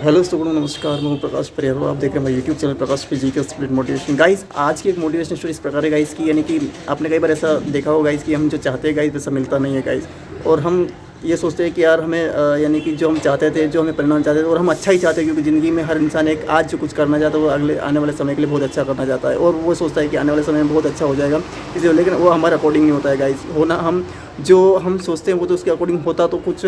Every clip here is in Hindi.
हेलो स्टूडेंट, नमस्कार। मैं हूं प्रकाश परियार और आप देख रहे हैं मेरा यूट्यूब चैनल प्रकाश फिजिकल स्पिरिट मोटिवेशन। गाइस, आज की एक मोटिवेशन स्टोरी इस प्रकार है गाइस की, यानी कि आपने कई बार ऐसा देखा होगा गाइस कि हम जो चाहते हैं गाइस वैसा मिलता नहीं है गाइस। और हम ये सोचते हैं कि यार हमें यानी कि जो हम चाहते थे, जो हमें परिणाम चाहते थे, और हम अच्छा ही चाहते हैं, क्योंकि ज़िंदगी में हर इंसान एक आज जो कुछ करना चाहता है वो अगले आने वाले समय के लिए बहुत अच्छा करना चाहता है, और वो सोचता है कि आने वाले समय में बहुत अच्छा हो जाएगा इसलिए। लेकिन वो हमारे अकॉर्डिंग नहीं होता है गाइस। होना हम जो हम सोचते हैं वो तो उसके अकॉर्डिंग होता तो कुछ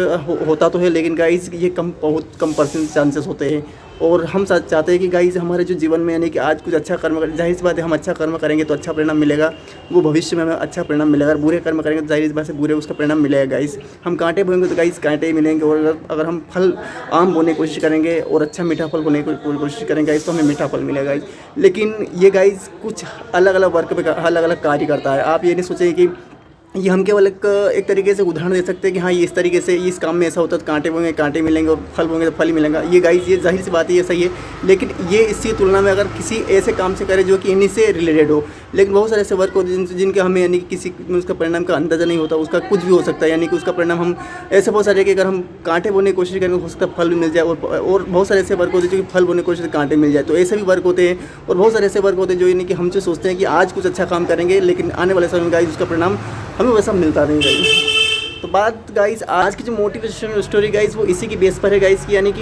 होता तो है, लेकिन गाइस ये बहुत कम परसेंट चांसेस होते हैं। और हम चाहते हैं कि गाइस हमारे जो जीवन में यानी कि आज कुछ अच्छा कर्म करें। जाहिर सी बात है, हम अच्छा कर्म करेंगे तो अच्छा परिणाम मिलेगा, वो भविष्य में हमें अच्छा परिणाम मिलेगा। और बुरे कर्म करेंगे तो जाहिर सी बात है बुरे उसका परिणाम मिलेगा गाइस। हम कांटे बोएंगे तो गाइस कांटे ही मिलेंगे, और अगर हम फल आम बोने की कोशिश करेंगे और अच्छा मीठा फल बोने की कोशिश करेंगे गाइस तो हमें मीठा फल मिलेगा गाइस। लेकिन ये गाइस कुछ अलग अलग वर्क पे अलग अलग कार्य करता है। आप ये नहीं सोचिए कि ये हम केवल एक तरीके से उदाहरण दे सकते हैं कि हाँ ये इस तरीके से इस काम में ऐसा होता है, तो कांटे बोएंगे कांटे मिलेंगे और फल बोएंगे तो फल ही मिलेगा। ये गाइस ये जाहिर सी बात है, ये सही है। लेकिन ये इसकी तुलना में अगर किसी ऐसे काम से करें जो कि इन्हीं से रिलेटेड हो, लेकिन बहुत सारे ऐसे वर्क होते हैं जिनके हमें यानी कि किसी उसका परिणाम का अंदाज़ा नहीं होता, उसका कुछ भी हो सकता है। यानी कि उसका परिणाम हम ऐसे बहुत सारे कि अगर हम कांटे बोने की कोशिश करेंगे हो सकता है फल भी मिल जाए, और बहुत सारे ऐसे वर्क होते हैं जो कि फल बोने की कोशिश कांटे मिल जाए, तो ऐसे भी वर्क होते हैं। और बहुत सारे ऐसे वर्क होते हैं जो यानी कि हम जो सोचते हैं कि आज कुछ अच्छा काम करेंगे, लेकिन आने वाले समय में गाइस उसका परिणाम हमें वैसा मिलता नहीं गाइस। तो बात गाइस आज की जो मोटिवेशन स्टोरी गाइस वो इसी की बेस पर है गाइस की, यानी कि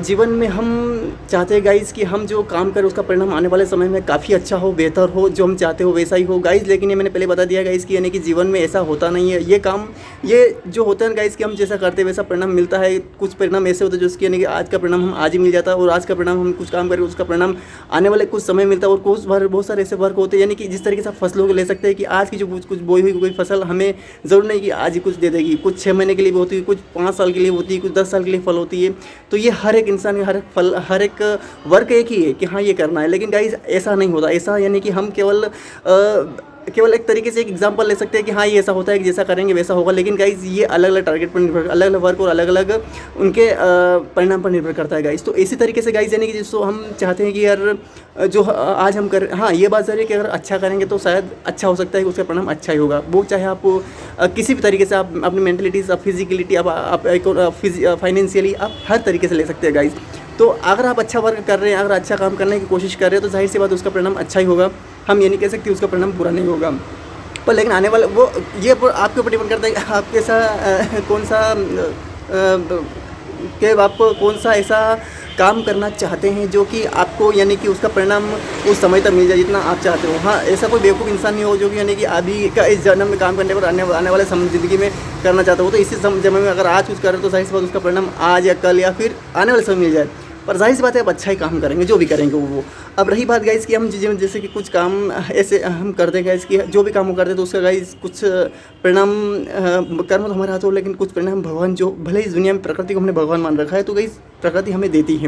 जीवन में हम चाहते हैं गाइस कि हम जो काम करें उसका परिणाम आने वाले समय में काफ़ी अच्छा हो, बेहतर हो, जो हम चाहते हो वैसा ही हो गाइस। लेकिन ये मैंने पहले बता दिया गाइस कि यानी कि जीवन में ऐसा होता नहीं है। ये काम ये जो होता है गाइस कि हम जैसा करते हैं वैसा परिणाम मिलता है। कुछ परिणाम ऐसे होते हैं जिसकी यानी कि आज का परिणाम हम आज ही मिल जाता है, और आज का परिणाम हम कुछ काम करें उसका परिणाम आने वाले कुछ समय मिलता है। और कुछ बहुत सारे ऐसे वर्क होते हैं यानी कि जिस तरीके से आप फसलों को ले सकते हैं कि आज की जो कुछ बोई हुई कोई फसल हमें ज़रूर नहीं कि आज ही कुछ दे देगी, कुछ 6 महीने के लिए भी होती है, कुछ 5 साल के लिए होती है, कुछ 10 साल के लिए फल होती है। तो ये हर एक इंसान का हर एक वर्क एक ही है कि हाँ ये करना है। लेकिन गाइस ऐसा नहीं होता। ऐसा यानी कि हम केवल एक तरीके से एक एग्जांपल ले सकते हैं कि हाँ ये ऐसा होता है कि जैसा करेंगे वैसा होगा। लेकिन गाइस ये अलग अलग टारगेट पर निर्भर, अलग अलग वर्क और अलग अलग उनके परिणाम पर निर्भर करता है गाइस। तो इसी तरीके से गाइस यानी कि जिसको हम चाहते हैं कि यार जो आज हम कर, हाँ ये बात ज़रूरी है कि अगर अच्छा करेंगे तो शायद अच्छा हो सकता है कि उसका परिणाम अच्छा ही होगा। वो चाहे आप किसी भी तरीके से आप अपनी मेंटलिटी, आप फिजिकलिटी, आप फाइनेंशियली आप हर तरीके से ले सकते हैं गाइस। तो अगर आप अच्छा वर्क कर रहे हैं, अगर अच्छा काम करने की कोशिश कर रहे हैं तो जाहिर सी बात उसका परिणाम अच्छा ही होगा। हम ये नहीं कह सकते उसका परिणाम बुरा नहीं होगा। पर लेकिन आने वाला वो ये आपके ऊपर डिपेंड करता है कि आप कैसा कौन सा ऐसा काम करना चाहते हैं जो कि आपको यानी कि उसका परिणाम उस समय तक मिल जाए जितना आप चाहते हो। हाँ ऐसा कोई बेवकूफ़ इंसान नहीं हो जो कि यानी कि अभी का इस जन्म में काम करने पर आने वाले समय ज़िंदगी में करना चाहता हो। तो इसी समय में अगर आज कुछ करें तो जाहिर सी बात उसका परिणाम आज या कल या फिर आने वाले समय मिल जाए। पर जाहिर सी बात है आप अच्छा ही काम करेंगे जो भी करेंगे वो। अब रही बात गाइस कि हम जैसे कि कुछ काम ऐसे हम करते हैं गाइस कि जो भी काम हम करते हैं तो उसका गाइस कुछ परिणाम कर्म तो हमारे हाथ हो, लेकिन कुछ परिणाम भगवान जो भले इस दुनिया में प्रकृति को हमने भगवान मान रखा है तो गाइस प्रकृति हमें देती है।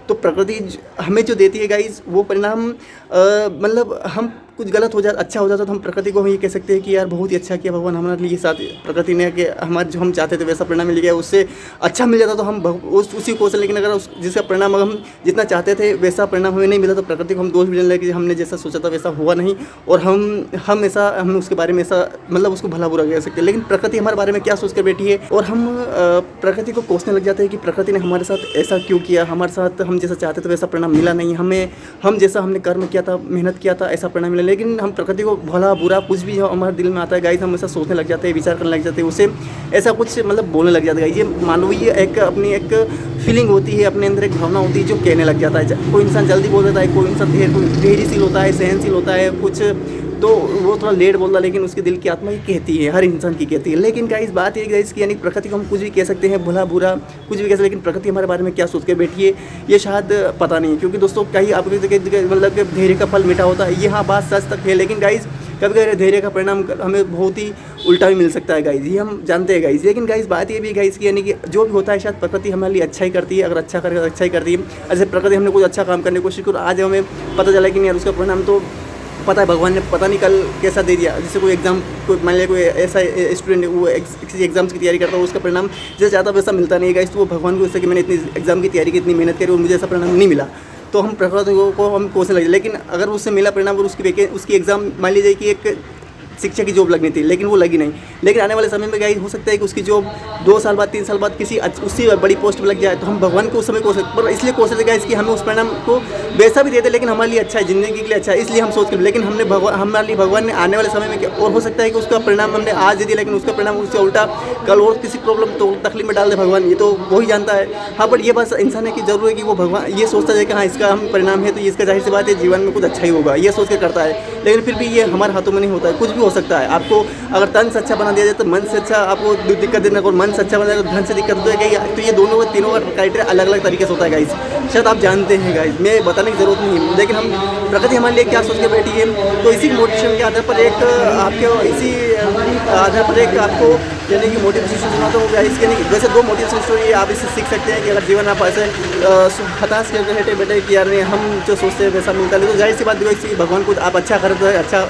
तो प्रकृति हमें जो देती है गाइस वो परिणाम मतलब हम कुछ गलत हो जाता अच्छा हो जाता तो हम प्रकृति को हम ये कह सकते हैं कि यार बहुत ही अच्छा किया भगवान हमारे लिए, साथ प्रकृति ने कि हमारे जो हम चाहते थे वैसा परिणाम मिल गया, उससे अच्छा मिल जाता तो हम उसी को से। लेकिन अगर जिसका परिणाम हम जितना चाहते थे वैसा परिणाम हमें नहीं मिला तो प्रकृति को हम दोष भी देने लगे कि हमने जैसा सोचा था वैसा हुआ नहीं, और हम उसके बारे में ऐसा मतलब उसको भला बुरा कह सकते हैं। लेकिन प्रकृति हमारे बारे में क्या सोच कर बैठी है, और हम प्रकृति को कोसने लग जाते हैं कि प्रकृति ने हमारे साथ ऐसा क्यों किया, हमारे साथ हम जैसा चाहते थे वैसा परिणाम मिला नहीं, हम जैसा हमने कर्म किया था, मेहनत किया था, ऐसा परिणाम मिला। लेकिन हम प्रकृति को भला बुरा कुछ भी हमारे दिल में आता है गाइस हम ऐसा सोचने लग जाते हैं, विचार करने लग जाते हैं, उसे ऐसा कुछ मतलब बोलने लग जाता है। ये मानवीय अपनी एक फीलिंग होती है, अपने अंदर एक भावना होती है जो कहने लग जाता है। कोई इंसान जल्दी बोल देता है, कोई इंसान धैर्यशील होता है, सहनशील होता है कुछ, तो वो थोड़ा लेट बोलता है, लेकिन उसके दिल की आत्मा ही कहती है, हर इंसान की कहती है। लेकिन गाइस बात ये गाइस कि यानी प्रकृति को हम कुछ भी कह सकते हैं, भला बुरा कुछ भी कह सकते हैं, लेकिन प्रकृति हमारे बारे में क्या सोच के बैठी है ये शायद पता नहीं है। क्योंकि दोस्तों कहीं आप मतलब धैर्य का फल मीठा होता है, ये हाँ बात सच तक है। लेकिन गाइस कभी कभी धैर्य का परिणाम हमें बहुत ही उल्टा भी मिल सकता है गाइस, ये हम जानते हैं गाइस। लेकिन गाइस बात ये भी गाइस की यानी कि जो भी होता है शायद प्रकृति हमारे लिए अच्छा ही करती है, अगर अच्छा करेगा अच्छा ही करती है। जैसे प्रकृति हमने कुछ अच्छा काम करने की कोशिश करो, आज हमें पता चला कि नहीं यार उसका परिणाम तो पता है भगवान ने पता नहीं कल कैसा दे दिया। जैसे कोई एग्जाम मान लिया कोई ऐसा स्टूडेंट वो किसी एग्जाम्स की तैयारी करता है, उसका परिणाम जैसे चाहता वैसा मिलता नहीं है गाइस, तो वो भगवान को जैसे कि मैंने इतनी एग्जाम की तैयारी की, इतनी मेहनत करी और मुझे ऐसा परिणाम नहीं मिला, तो हम प्रकृति को हम कोसने लगे। लेकिन अगर उससे मिला परिणाम और उसकी एग्ज़ाम मान लीजिए कि एक शिक्षा की जॉब लगनी थी, लेकिन वो लगी नहीं। लेकिन आने वाले समय में गाइस हो सकता है कि उसकी जॉब 2 साल बाद 3 साल बाद किसी उससे बड़ी पोस्ट पर लग जाए, तो हम भगवान को उस समय कोशिश पर इसलिए कोशिश है गाइस कि हमें उस परिणाम को वैसा भी दे दे, लेकिन हमारे लिए अच्छा है, ज़िंदगी के लिए अच्छा है, इसलिए हम सोच कर। लेकिन हमने हमारे लिए भगवान ने आने वाले समय में क्या, और हो सकता है कि उसका परिणाम हमने आज दे दिया, लेकिन उसका परिणाम उससे उल्टा कल और किसी प्रॉब्लम तो तकलीफ में डाल दे भगवान, ये तो वही जानता है। हाँ, बट ये बात इंसान है कि जरूर है कि वो भगवान ये सोचता है कि हाँ इसका हम परिणाम है, तो इसका जाहिर सी बात है जीवन में कुछ अच्छा ही होगा, ये सोच के करता है। लेकिन फिर भी ये हमारे हाथों में नहीं होता है, कुछ भी हो सकता है। आपको अगर तन से अच्छा बना दिया जाए तो मन से अच्छा आपको दिक्कत देना, और मन से अच्छा बना जाए तो धन से दिक्कत हो जाएगी। तो ये दोनों तीनों का क्राइटेरिया अलग अलग तरीके से होता है गाइस, शायद आप जानते हैं गाइस, मैं बताने की जरूरत नहीं है। लेकिन हम प्रकृति हमारे लिए क्या सोच के बैठी है, तो इसी मोटिवेशन के आधार पर एक आपके इसी आधार पर एक आपको यानी कि मोटिवेशन सुनाता हूँ गाइस। के नहीं, वैसे 2 मोटिवेशन स्टोरी आप इससे सीख सकते हैं कि अगर जीवन आप ऐसे हताश करके बैठे बैठे कि यार हम जो सोचते हैं वैसा मिलता है, तो जाहिर सी बात है भगवान को आप अच्छा करते हैं, अच्छा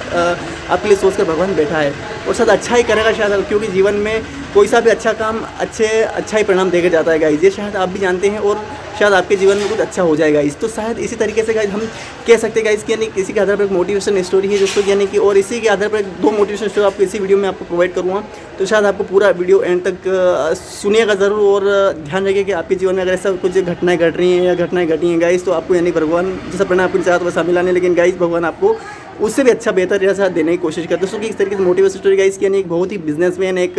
आपके लिए सोच कर भगवान बैठा है और शायद अच्छा ही करेगा शायद, क्योंकि जीवन में कोई सा भी अच्छा काम अच्छा ही परिणाम देकर जाता है गाइस, ये शायद आप भी जानते हैं, और शायद आपके जीवन में कुछ अच्छा हो जाएगा गाइस। तो शायद इसी तरीके से गाइस हम कह सकते हैं गाइस कि यानी किसी के आधार पर एक मोटिवेशन स्टोरी है दोस्तों, यानी कि और इसी के आधार पर 2 मोटिवेशन स्टोरी आपको इसी वीडियो में आपको प्रोवाइड करूँगा। तो शायद आपको पूरा वीडियो एंड तक सुनिएगा ज़रूर, और ध्यान रखिए कि आपके जीवन में अगर ऐसा कुछ घटनाएं घट रही हैं या घटनाएं घटी हैं गाइस, तो आपको यानी भगवान जैसा परिणाम आपको चाहता वैसा मिला नहीं, लेकिन गाइस भगवान आपको उससे भी अच्छा बेहतर जैसा देने की कोशिश करते हैं। दोस्तों कि इस तरीके से मोटिवेशन स्टोरी गाइस की यानी एक बहुत ही बिजनेसमैन एक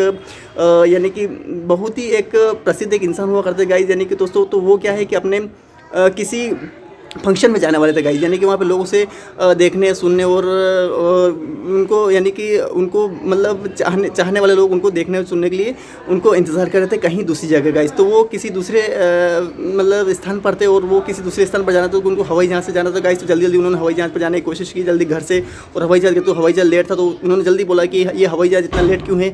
यानी कि बहुत ही एक प्रसिद्ध एक इंसान हुआ करते गाइस, यानी कि दोस्तों तो वो क्या है कि अपने किसी फंक्शन में जाने वाले थे गाइस, यानी कि वहाँ पे लोगों से देखने सुनने और उनको यानी कि उनको मतलब चाहने वाले लोग उनको देखने और सुनने के लिए उनको इंतज़ार कर रहे थे कहीं दूसरी जगह गाइस। तो वो किसी दूसरे मतलब स्थान पर थे, और वो किसी दूसरे स्थान पर जाना था, तो उनको हवाई जहाज़ से जाना था गाइस। तो जल्दी उन्होंने हवाई जहाज़ पर जाने की कोशिश की जल्दी घर से, और हवाई जहाज़ तो हवाई जहाज़ लेट था, तो उन्होंने जल्दी बोला कि ये हवाई जहाज़ इतना लेट क्यों है,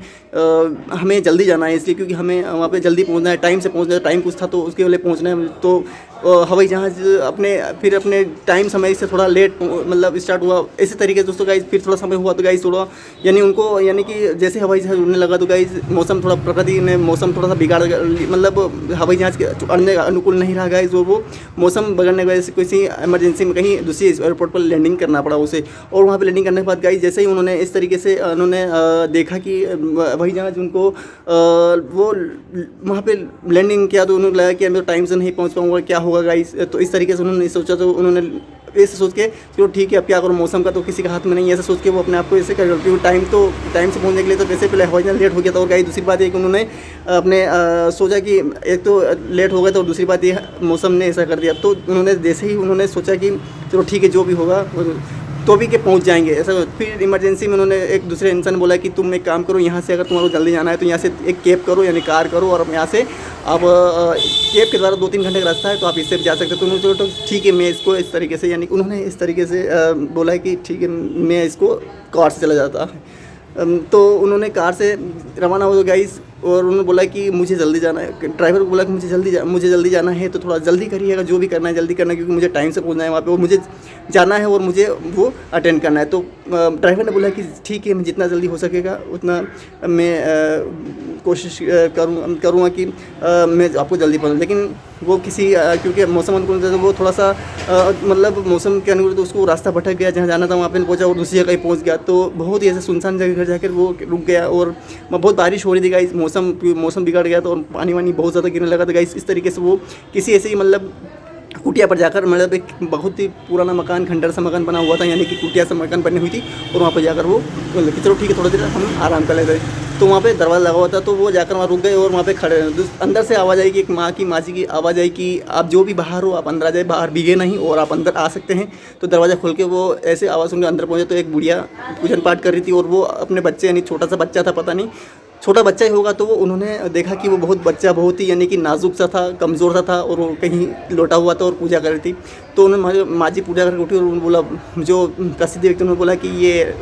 हमें जल्दी जाना है, इसलिए क्योंकि हमें वहाँ पर जल्दी पहुँचना है, टाइम से पहुँचना है, टाइम कुछ था तो उसके लिए पहुँचना है। तो हवाई जहाज़ अपने टाइम समय से थोड़ा लेट मतलब स्टार्ट हुआ। इसी तरीके से दोस्तों गाइस फिर थोड़ा समय हुआ तो गाइस थोड़ा यानी उनको यानी कि जैसे हवाई जहाज़ उड़ने लगा तो गाइस मौसम थोड़ा प्रकृति ने मौसम थोड़ा सा बिगाड़, मतलब हवाई जहाज़ के उड़ने अनुकूल नहीं रहा गाइस, और वो मौसम बिगड़ने की वजह से किसी इमरजेंसी में कहीं दूसरी एयरपोर्ट पर लैंडिंग करना पड़ा उसे। और वहाँ पर लैंडिंग करने के बाद गाइस जैसे ही उन्होंने इस तरीके से उन्होंने देखा कि हवाई जहाज़ उनको वो वहाँ पर लैंडिंग किया, तो उन्होंने लगा कि मैं टाइम से नहीं पहुँच पाऊँगा, क्या होगा गाइस। तो इस तरीके से उन्होंने सोचा, तो उन्होंने ऐसे सोच के चलो ठीक है अब क्या करो, मौसम का तो किसी के हाथ में नहीं है, ऐसा सोच के वो अपने आप को ऐसे कर, क्योंकि टाइम से पहुंचने के लिए तो वैसे पहले हवाई जहाज़ लेट हो गया था। और गाइस दूसरी बात है कि उन्होंने अपने सोचा कि एक तो लेट हो गया था, और दूसरी बात ये मौसम ने ऐसा कर दिया। तो उन्होंने जैसे ही उन्होंने सोचा कि चलो ठीक है जो भी होगा तो भी के पहुंच जाएंगे ऐसा। फिर इमरजेंसी में उन्होंने एक दूसरे इंसान बोला कि तुम एक काम करो, यहाँ से अगर तुम्हारा जल्दी जाना है तो यहाँ से एक कैब करो यानी कार करो, और यहाँ से आप कैब के द्वारा 2-3 घंटे का रास्ता है तो आप इससे जा सकते हो। तो उन्होंने तो ठीक है मैं इसको इस तरीके से यानी उन्होंने इस तरीके से बोला कि ठीक है मैं इसको कार से चला जाता। तो उन्होंने कार से रवाना हो गाइस, और उन्होंने बोला कि मुझे जल्दी जाना है। ड्राइवर को बोला कि मुझे जल्दी जाना है, तो थोड़ा जल्दी करिएगा, जो भी करना है जल्दी करना है, क्योंकि मुझे टाइम से पहुंचना है वहाँ पे और मुझे जाना है और मुझे वो अटेंड करना है। तो ड्राइवर ने बोला कि ठीक है मैं जितना जल्दी हो सकेगा उतना मैं कोशिश करूँगा कि मैं आपको जल्दी पहुँचूँ। लेकिन वो किसी क्योंकि मौसम अनुकूल था तो वो थोड़ा सा मतलब मौसम के अनुकूल तो उसको रास्ता भटक गया, जहाँ जाना था वहाँ पे पहुँचा और दूसरी जगह पहुँच गया। तो बहुत ही ऐसे सुनसान जगह घर जाकर वो रुक गया, और बहुत बारिश हो रही थी गाइस, मौसम बिगड़ गया था और पानी वानी बहुत ज़्यादा गिरने लगा था गाइस। इस तरीके से वो किसी ऐसे ही मतलब कुटिया पर जाकर मतलब एक बहुत ही पुराना मकान खंडर सा मकान बना हुआ था, यानी कि कुटिया सा मकान बनी हुई थी, और वहाँ पर जाकर वो कि चलो ठीक है थोड़ी देर हम आराम कर लेते। तो वहाँ पे दरवाज़ा लगा हुआ था, तो वो जाकर वहाँ रुक गए और वहाँ पे खड़े। अंदर से आवाज़ आई कि एक माँ जी की आवाज़ आई कि आप जो भी बाहर हो आप अंदर आ जाए, बाहर भीगे नहीं और आप अंदर आ सकते हैं। तो दरवाज़ा खोल के वो ऐसे आवाज़ सुन के अंदर पहुँचे, तो एक बुढ़िया पूजन पाठ कर रही थी, और वो अपने बच्चे यानी छोटा सा बच्चा था, पता नहीं छोटा बच्चा ही होगा, तो वो उन्होंने देखा कि वो बहुत ही यानी कि नाजुक सा था, कमज़ोर सा था, और वो कहीं लोटा हुआ था और पूजा कर रही थी। तो उन्होंने माँ जी पूजा करके उठी और उन्होंने बोला, जो प्रसिद्ध व्यक्ति उन्होंने बोला कि ये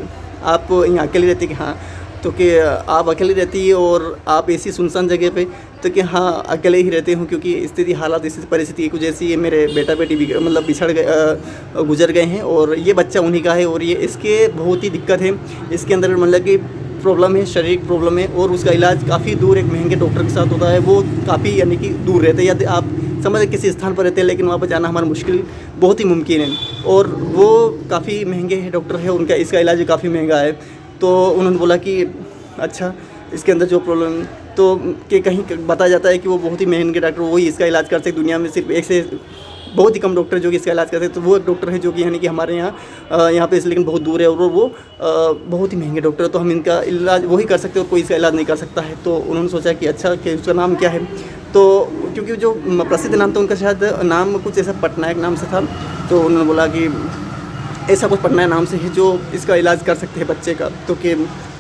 आप यहाँ अकेली रहती? कि हाँ। तो कि आप अकेली रहती है और आप ऐसी सुनसान जगह पे? तो कि हाँ अकेले ही रहते हूँ, क्योंकि स्थिति हालात ऐसी परिस्थिति कुछ ऐसी है, मेरे बेटा बेटी भी मतलब बिछड़ गए गुजर गए हैं, और ये बच्चा उन्हीं का है, और ये इसके बहुत ही दिक्कत है, इसके अंदर मतलब कि प्रॉब्लम है, शारीरिक प्रॉब्लम है, और उसका इलाज काफ़ी दूर एक महंगे डॉक्टर के साथ होता है। वो काफ़ी यानी कि दूर रहते हैं, या आप समझ किसी स्थान पर रहते हैं लेकिन वहाँ पर जाना हमारा मुश्किल बहुत ही मुमकिन है, और वो काफ़ी महंगे हैं डॉक्टर है, उनका इसका इलाज काफ़ी महंगा है। तो उन्होंने बोला कि अच्छा इसके अंदर जो प्रॉब्लम तो कि कहीं बताया जाता है कि वो बहुत ही महंगे डॉक्टर वही इसका इलाज कर सकते, दुनिया में सिर्फ एक से बहुत ही कम डॉक्टर जो कि इसका इलाज करते हैं। तो वो एक डॉक्टर है जो कि यानी कि हमारे यहाँ पे, लेकिन बहुत दूर है और वो बहुत ही महंगे डॉक्टर है, तो हम इनका इलाज वही कर सकते हैं और कोई इसका इलाज नहीं कर सकता है। तो उन्होंने सोचा कि अच्छा कि उसका नाम क्या है, तो क्योंकि जो प्रसिद्ध नाम था उनका शायद नाम कुछ ऐसा पटनायक नाम से था, तो उन्होंने बोला कि ऐसा कुछ पटनायक नाम से है जो इसका इलाज कर सकते हैं बच्चे का। तो कि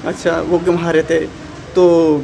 अच्छा वो क्यों वहाँ रहते, तो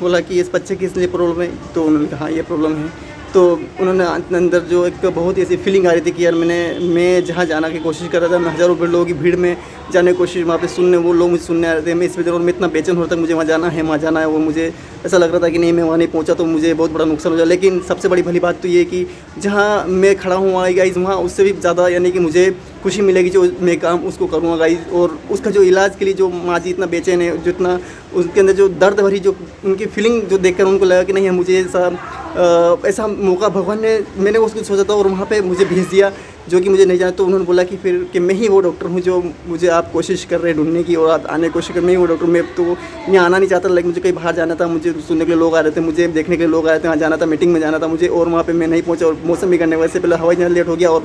बोला कि इस बच्चे की इसलिए प्रॉब्लम है, तो उन्होंने कहा ये प्रॉब्लम है। तो उन्होंने अंदर जो एक बहुत ही ऐसी फीलिंग आ रही थी कि यार मैं जहाँ जाना की कोशिश कर रहा था, मैं हज़ारों लोगों की भीड़ में जाने की कोशिश, वहाँ पे सुनने वो लोग मुझे सुनने आ रहे थे, मैं इस वजह मैं इतना बेचैन हो रहा था, मुझे वहाँ जाना है वो मुझे ऐसा लग रहा था कि नहीं मैं वहाँ नहीं पहुँचा तो मुझे बहुत बड़ा नुकसान हो जाए। लेकिन सबसे बड़ी भली बात तो ये कि जहाँ मैं खड़ा हूँ वहाँ गाइस, वहाँ उससे भी ज़्यादा यानी कि मुझे खुशी मिलेगी जो मैं काम उसको करूँगा गाइस। और उसका जो इलाज के लिए जो माँ जी इतना बेचैन है, जितना उसके अंदर जो दर्द भरी जो उनकी फीलिंग जो देखकर उनको लगा कि नहीं मुझे ऐसा मौका भगवान ने, मैंने उसको सोचा था और वहाँ पे मुझे भेज दिया जो कि मुझे नहीं जाना। तो उन्होंने बोला कि फिर कि मैं ही वो डॉक्टर हूँ जो मुझे आप कोशिश कर रहे हैं ढूंढने की और आप आने की कोशिश कर, मैं ही वो डॉक्टर। मैं तो यहाँ आना नहीं चाहता, लेकिन मुझे कहीं बाहर जाना था, मुझे सुनने के लिए लोग आ रहे थे, मुझे देखने के लिए लोग आ रहे थे, वहाँ जाना था, मीटिंग में जाना था मुझे, और वहाँ पर मैं नहीं पहुँचा और मौसम बिगड़ने वजह से पहले हवाई जहाज़ लेट हो गया और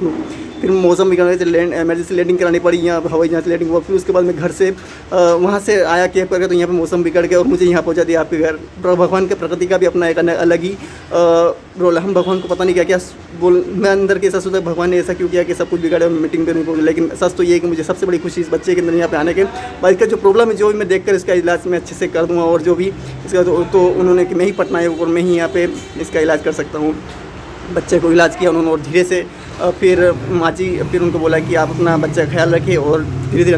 फिर मौसम बिगड़ने से एमरजेंसी लैंडिंग करानी पड़ी यहाँ हवाई जहाज़ लैंडिंग हुआ। फिर उसके बाद मैं घर से वहाँ से आया कैब करके, तो यहाँ पे मौसम बिगड़ गया और मुझे यहाँ पहुँचा दिया आपके घर। भगवान के प्रकृति का भी अपना एक अलग ही रोल है। हम भगवान को पता नहीं क्या क्या मैं अंदर के ऐसा सोचा भगवान ने ऐसा क्यों किया कि सब कुछ बिगड़ा मीटिंग पे नहीं पहुँचे। लेकिन सच तो ये है कि मुझे सबसे बड़ी खुशी इस बच्चे के अंदर यहाँ पे आने के बाद, इसका जो प्रॉब्लम है जो भी मैं देखकर इसका इलाज मैं अच्छे से कर दूँगा और जो भी इसका तो उन्होंने कि मैं ही पटनायक और मैं ही यहाँ पे इसका इलाज कर सकता हूँ। बच्चे को इलाज किया उन्होंने और धीरे से फिर माँ जी फिर उनको बोला कि आप अपना बच्चे का ख्याल रखें, और धीरे धीरे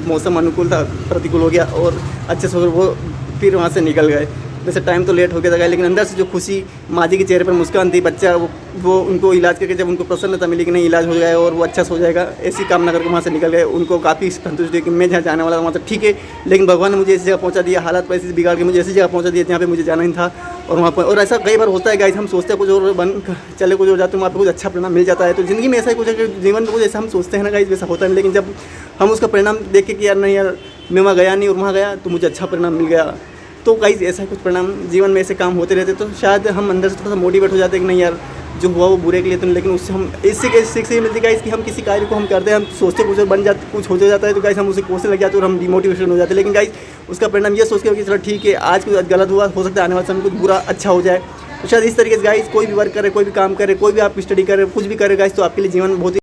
मौसम अनुकूल था, प्रतिकूल हो गया और अच्छे से वो फिर वहाँ से निकल गए। वैसे टाइम तो लेट हो गया था, लेकिन अंदर से जो खुशी माँ जी के चेहरे पर मुस्कान थी, बच्चा वो उनको इलाज करके जब उनको प्रसन्नता मिली कि नहीं इलाज हो जाएगा और वो अच्छा से हो जाएगा, ऐसी कामना करके वहाँ से निकल गए। उनको काफ़ी संतुष्टि हुई कि मैं जहाँ जाने वाला था वहाँ तो ठीक है, लेकिन भगवान ने मुझे ऐसी जगह पहुँचा दिया, हालात परिस्थिति बिगाड़ के मुझे ऐसी जगह पहुँचा दिया जहाँ पे मुझे जाना ही था। और वहाँ पर और ऐसा कई बार होता है गाइस, हम सोचते हैं कुछ और बन चले कुछ और जाते हैं, वहाँ पर कुछ अच्छा परिणाम मिल जाता है। तो ज़िंदगी में ऐसा ही कुछ है कि जीवन में कुछ ऐसा हम सोचते हैं ना गाइस, वैसा होता है, लेकिन जब हम उसका परिणाम देख के कि यार नहीं यार मैं वहाँ गया नहीं और वहाँ गया तो मुझे अच्छा परिणाम मिल गया। तो गाइस ऐसा कुछ परिणाम जीवन में ऐसे काम होते रहते, तो शायद हम अंदर से थोड़ा सा मोटिवेट हो जाते हैं कि नहीं यार जो हुआ वो बुरे के लिए तो नहीं, लेकिन उससे हम इससे सीख से मिलती है कि हम किसी कार्य को हम करते हैं, हम सोचते कुछ बन जाते कुछ हो जाता है तो गाइस हम उसे कोसने लग जाते हैं और हम डिमोटिवेशन हो जाते हैं। लेकिन गाइस उसका परिणाम ये सोच के कि चलो ठीक है आज कुछ गलत हुआ, हो सकता है आने वाले समय कुछ बुरा अच्छा हो जाए। तो शायद इस तरीके से गाइस कोई भी वर्क करे, कोई भी काम करे, कोई भी आप स्टडी करे, कुछ भी करे गाइस, तो आपके लिए जीवन बहुत ही